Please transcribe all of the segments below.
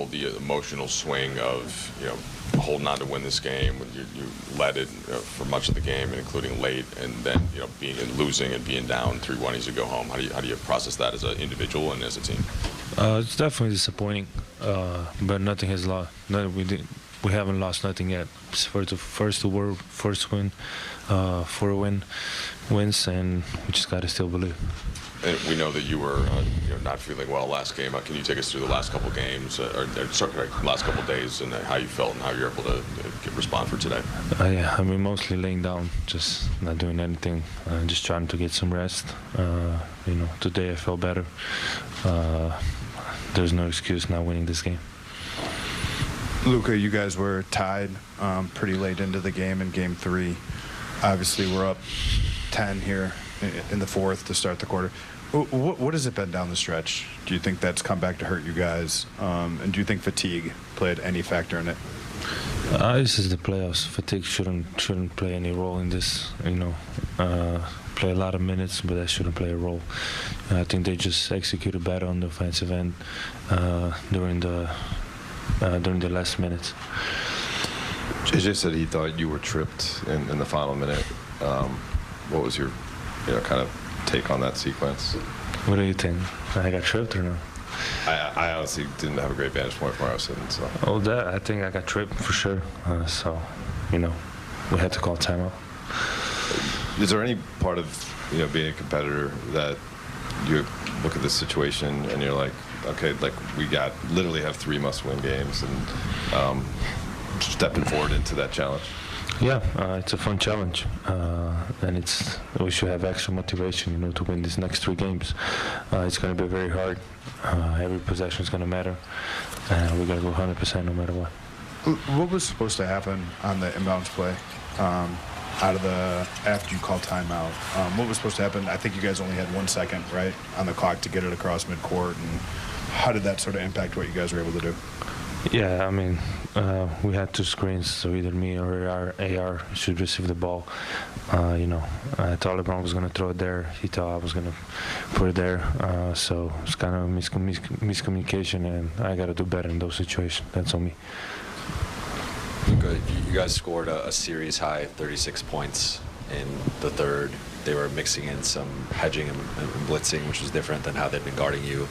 The emotional swing of, holding on to win this game. You led it for much of the game, including late, and then being and losing and being down 3-1 as you go home. How do you process that as an individual and as a team? It's definitely disappointing, but nothing has lost. We haven't lost nothing yet. It's first win, 4 wins, and we just got to still believe. And we know that you were not feeling well last game. Can you take us through the last couple games, last couple days, and how you felt and how you're able to respond for today? Yeah, I mean, mostly laying down, just not doing anything, just trying to get some rest. Today I felt better. There's no excuse not winning this game. Luka, you guys were tied pretty late into the game in Game 3. Obviously, we're up 10 here in the fourth to start the quarter. What has it been down the stretch? Do you think that's come back to hurt you guys? And do you think fatigue played any factor in it? This is the playoffs. Fatigue shouldn't play any role in this. Play a lot of minutes, but that shouldn't play a role. I think they just executed better on the offensive end during the last minutes. JJ said he thought you were tripped in the final minute. What was your kind of take on that sequence? What do you think? I got tripped or no? I honestly didn't have a great vantage point from where I was sitting. So. Oh, I think I got tripped for sure. So, we had to call timeout. Is there any part of being a competitor that you look at this situation and you're like, okay, like we literally have 3 must-win games, and stepping forward into that challenge? Yeah, it's a fun challenge, and we should have extra motivation, to win these next 3 games. It's going to be very hard. Every possession is going to matter, and we got to go 100% no matter what. What was supposed to happen on the inbounds play after you called timeout? What was supposed to happen? I think you guys only had 1 second, right, on the clock to get it across midcourt, and how did that sort of impact what you guys were able to do? Yeah, I mean, we had 2 screens, so either me or our AR should receive the ball. I thought LeBron was going to throw it there. He thought I was going to put it there. So it's kind of miscommunication, and I got to do better in those situations. That's on me. Luka, you guys scored a series high 36 points in the third. They were mixing in some hedging and blitzing, which was different than how they'd been guarding you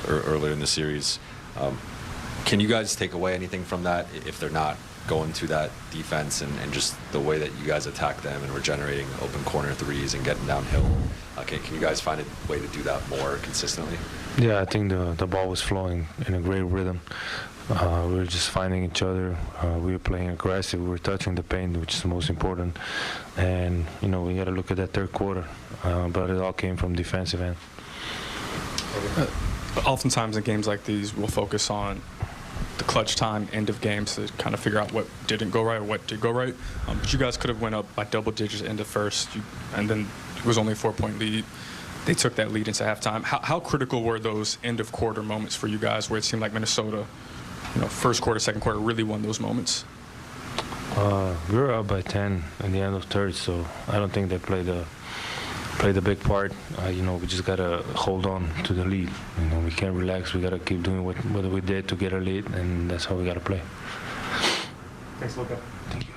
earlier in the series. Can you guys take away anything from that if they're not going to that defense and just the way that you guys attack them and were generating open corner threes and getting downhill? Can you guys find a way to do that more consistently? Yeah, I think the ball was flowing in a great rhythm. We were just finding each other. We were playing aggressive. We were touching the paint, which is the most important. And, we got to look at that third quarter. But it all came from defensive end. Oftentimes in games like these, we'll focus on the clutch time, end of games, to kind of figure out what didn't go right or what did go right. But you guys could have went up by double digits into first, and then it was only a 4-point lead. They took that lead into halftime. How critical were those end of quarter moments for you guys, where it seemed like Minnesota, first quarter, second quarter, really won those moments? We were up by 10 in the end of third, so I don't think they played a big part. We just gotta hold on to the lead. We can't relax. We gotta keep doing what we did to get a lead, and that's how we gotta play. Thanks, Luka. Thank you.